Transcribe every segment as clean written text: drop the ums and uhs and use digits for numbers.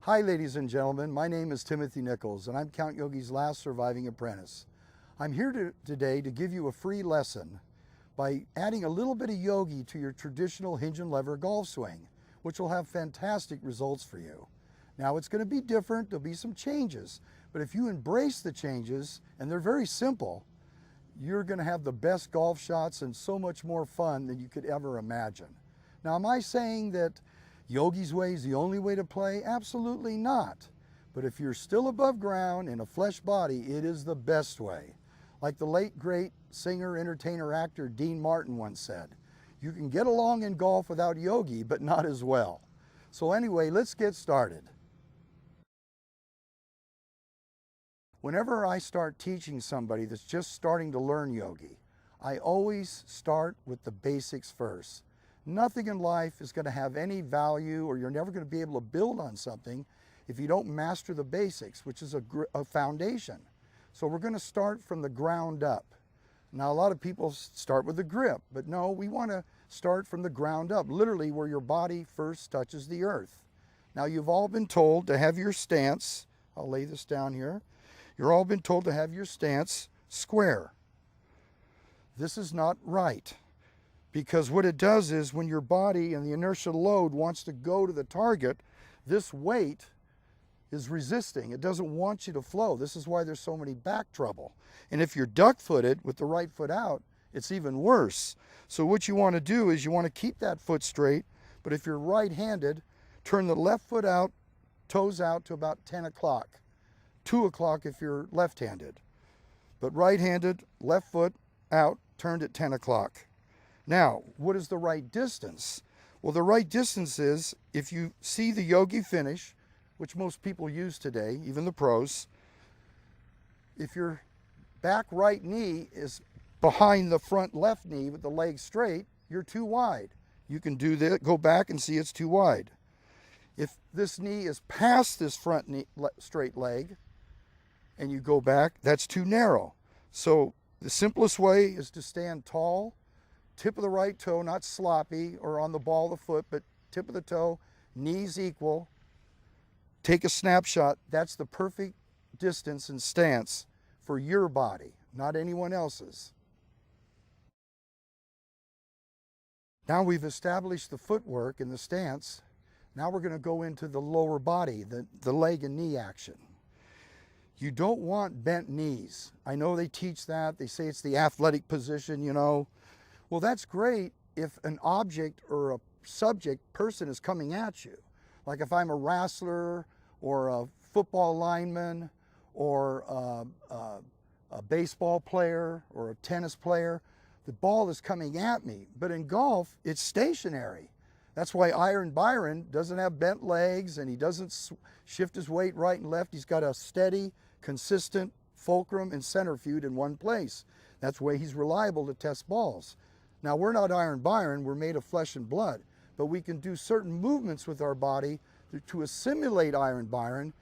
Hi ladies and gentlemen, my name is Timothy Nichols and I'm Count Yogi's last surviving apprentice. I'm here today to give you a free lesson by adding a little bit of yogi to your traditional hinge and lever golf swing, which will have fantastic results for you. Now it's going to be different, there'll be some changes, but if you embrace the changes, and they're very simple, you're going to have the best golf shots and so much more fun than you could ever imagine. Now am I saying that Yogi's way is the only way to play? Absolutely not. But if you're still above ground in a flesh body, it is the best way. Like the late great singer, entertainer, actor Dean Martin once said, you can get along in golf without yogi, but not as well. So anyway, let's get started. Whenever I start teaching somebody that's just starting to learn yogi, I always start with the basics first. Nothing in life is going to have any value, or you're never going to be able to build on something if you don't master the basics, which is a foundation. So we're going to start from the ground up. Now a lot of people start with the grip, but no, we want to start from the ground up, literally where your body first touches the earth. Now you've all been told to have your stance, I'll lay this down here, you're all been told to have your stance square. This is not right. Because what it does is when your body and the inertial load wants to go to the target, this weight is resisting. It doesn't want you to flow. This is why there's so many back trouble. And if you're duck-footed with the right foot out, it's even worse. So what you want to do is you want to keep that foot straight, but if you're right-handed, turn the left foot out, toes out to about 10 o'clock. 2 o'clock if you're left-handed. But right-handed, left foot out, turned at 10 o'clock. Now, what is the right distance? Well, the right distance is, if you see the yogi finish, which most people use today, even the pros, if your back right knee is behind the front left knee with the leg straight, you're too wide. You can do that, go back and see it's too wide. If this knee is past this front knee, straight leg, and you go back, that's too narrow. So the simplest way is to stand tall, tip of the right toe, not sloppy or on the ball of the foot, but tip of the toe, knees equal. Take a snapshot. That's the perfect distance and stance for your body, not anyone else's. Now we've established the footwork and the stance. Now we're going to go into the lower body, the leg and knee action. You don't want bent knees. I know they teach that. They say it's the athletic position, you know. Well, that's great if an object or a person is coming at you. Like if I'm a wrestler or a football lineman or a baseball player or a tennis player, the ball is coming at me. But in golf, it's stationary. That's why Iron Byron doesn't have bent legs and he doesn't shift his weight right and left. He's got a steady, consistent fulcrum and centrifuge in one place. That's why he's reliable to test balls. Now, we're not Iron Byron, we're made of flesh and blood, but we can do certain movements with our body to assimilate Iron Byron,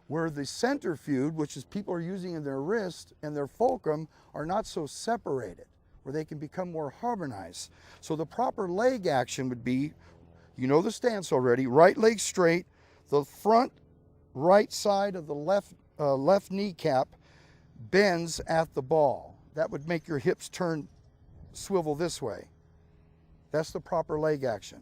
where the centrifuge, which is people are using in their wrist, and their fulcrum are not so separated, where they can become more harmonized. So the proper leg action would be, you know the stance already, right leg straight, the front right side of the left kneecap bends at the ball. That would make your hips turn swivel this way. That's the proper leg action.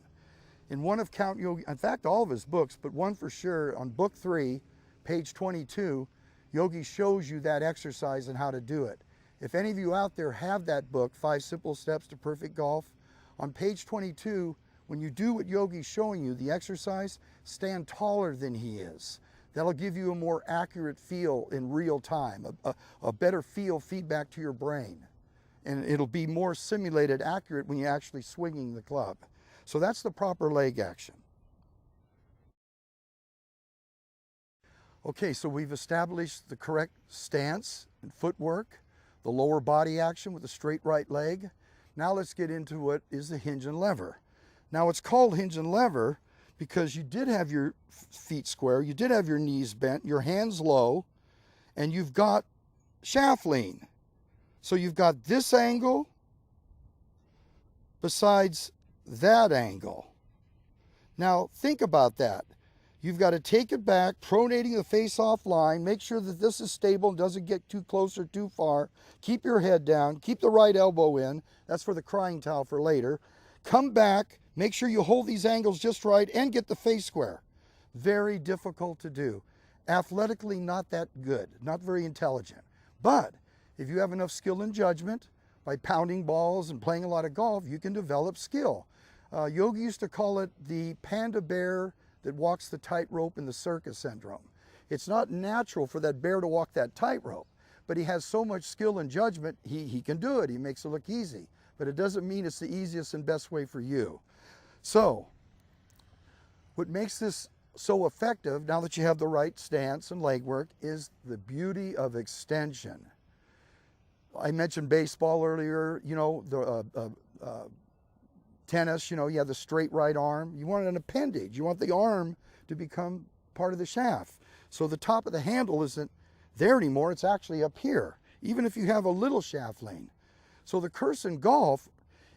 In one of Count Yogi, in fact all of his books, but one for sure, on book 3, page 22, Yogi shows you that exercise and how to do it. If any of you out there have that book, 5 Simple Steps to Perfect Golf, on page 22, when you do what Yogi's showing you, the exercise, stand taller than he is. That'll give you a more accurate feel in real time, a better feedback to your brain. And it'll be more simulated accurate when you're actually swinging the club. So that's the proper leg action. Okay, so we've established the correct stance and footwork, the lower body action with the straight right leg. Now let's get into what is the hinge and lever. Now it's called hinge and lever because you did have your feet square, you did have your knees bent, your hands low, and you've got shaft lean. So you've got this angle besides that angle. Now think about that. You've got to take it back, pronating the face off line. Make sure that this is stable and doesn't get too close or too far. Keep your head down. Keep the right elbow in. That's for the crying towel for later. Come back. Make sure you hold these angles just right and get the face square. Very difficult to do. Athletically, not that good. Not very intelligent. But if you have enough skill and judgment, by pounding balls and playing a lot of golf, you can develop skill. Yogi used to call it the panda bear that walks the tightrope in the circus syndrome. It's not natural for that bear to walk that tightrope, but he has so much skill and judgment, he can do it. He makes it look easy, but it doesn't mean it's the easiest and best way for you. So, what makes this so effective, now that you have the right stance and leg work, is the beauty of extension. I mentioned baseball earlier, you know, the tennis, you know, you have the straight right arm. You want an appendage. You want the arm to become part of the shaft. So the top of the handle isn't there anymore. It's actually up here, even if you have a little shaft lean. So the curse in golf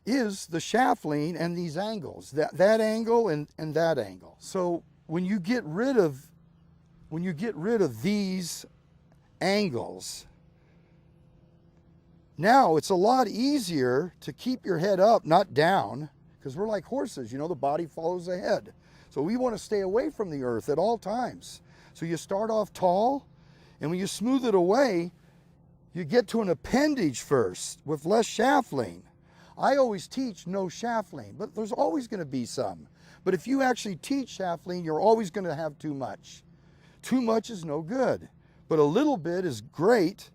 is the shaft lean and these angles, that angle and that angle. So when you get rid of these angles, now it's a lot easier to keep your head up, not down, because we're like horses, you know, the body follows the head. So we want to stay away from the earth at all times. So you start off tall, and when you smooth it away, you get to an appendage first with less shaft lean. I always teach no shaft lean, but there's always going to be some. But if you actually teach shaft lean, you're always going to have too much. Too much is no good, but a little bit is great,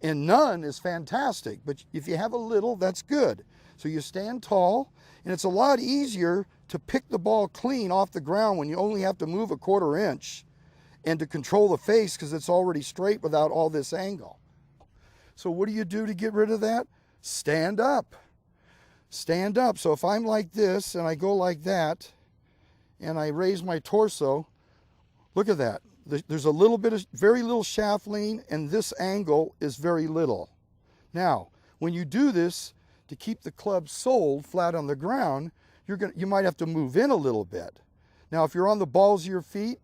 and none is fantastic. But if you have a little, that's good. So you stand tall, and it's a lot easier to pick the ball clean off the ground when you only have to move a 1/4 inch and to control the face because it's already straight without all this angle. So what do you do to get rid of that? Stand up. Stand up. So if I'm like this and I go like that and I raise my torso, look at that. There's a little bit of, very little shaft lean, and this angle is very little. Now, when you do this, to keep the club soled flat on the ground, you might have to move in a little bit. Now, if you're on the balls of your feet,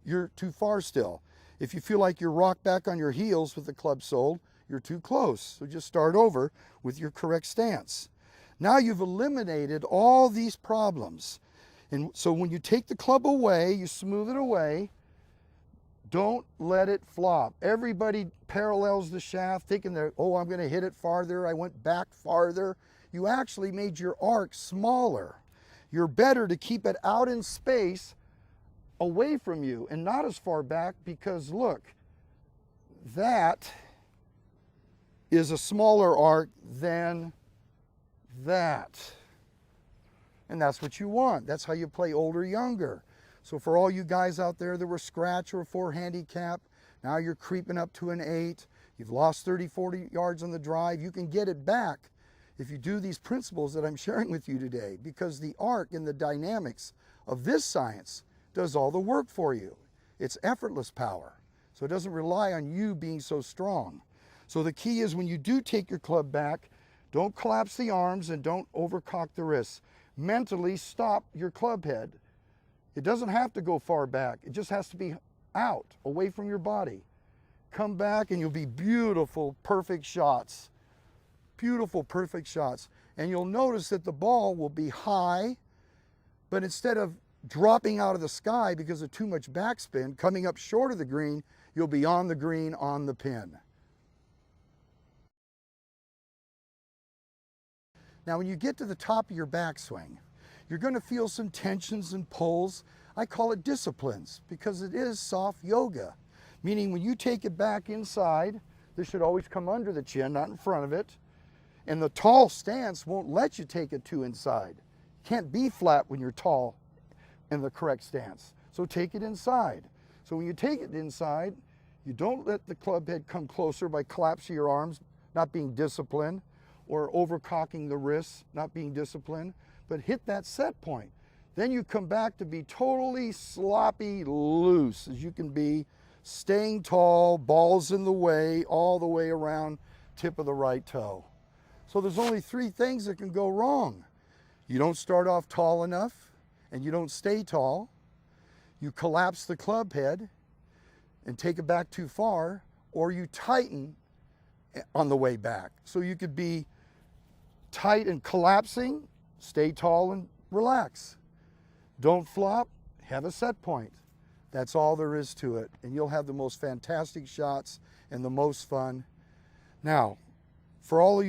you're too far still. If you feel like you're rocked back on your heels with the club soled, you're too close. So just start over with your correct stance. Now you've eliminated all these problems. And so when you take the club away, you smooth it away, don't let it flop. Everybody parallels the shaft thinking that, oh, I'm going to hit it farther. I went back farther. You actually made your arc smaller. You're better to keep it out in space away from you and not as far back, because look, that is a smaller arc than that. And that's what you want. That's how you play older, younger. So for all you guys out there that were scratch or a 4 handicap, now you're creeping up to an 8. You've lost 30, 40 yards on the drive. You can get it back if you do these principles that I'm sharing with you today, because the arc and the dynamics of this science does all the work for you. It's effortless power. So it doesn't rely on you being so strong. So the key is, when you do take your club back, don't collapse the arms and don't overcock the wrists. Mentally stop your club head. It doesn't have to go far back. It just has to be out, away from your body. Come back and you'll be beautiful, perfect shots. Beautiful, perfect shots. And you'll notice that the ball will be high, but instead of dropping out of the sky because of too much backspin, coming up short of the green, you'll be on the green, on the pin. Now, when you get to the top of your backswing, you're going to feel some tensions and pulls. I call it disciplines, because it is soft yoga, meaning when you take it back inside, this should always come under the chin, not in front of it. And the tall stance won't let you take it too inside. You can't be flat when you're tall in the correct stance. So take it inside. So when you take it inside, you don't let the club head come closer by collapsing your arms, not being disciplined, or overcocking the wrists, not being disciplined, but hit that set point. Then you come back to be totally sloppy loose as you can be, staying tall, balls in the way, all the way around tip of the right toe. So there's only 3 things that can go wrong. You don't start off tall enough, and you don't stay tall. You collapse the club head and take it back too far, or you tighten on the way back. So you could be tight and collapsing, stay tall and relax. Don't flop, have a set point. That's all there is to it. And you'll have the most fantastic shots and the most fun. Now, for all of you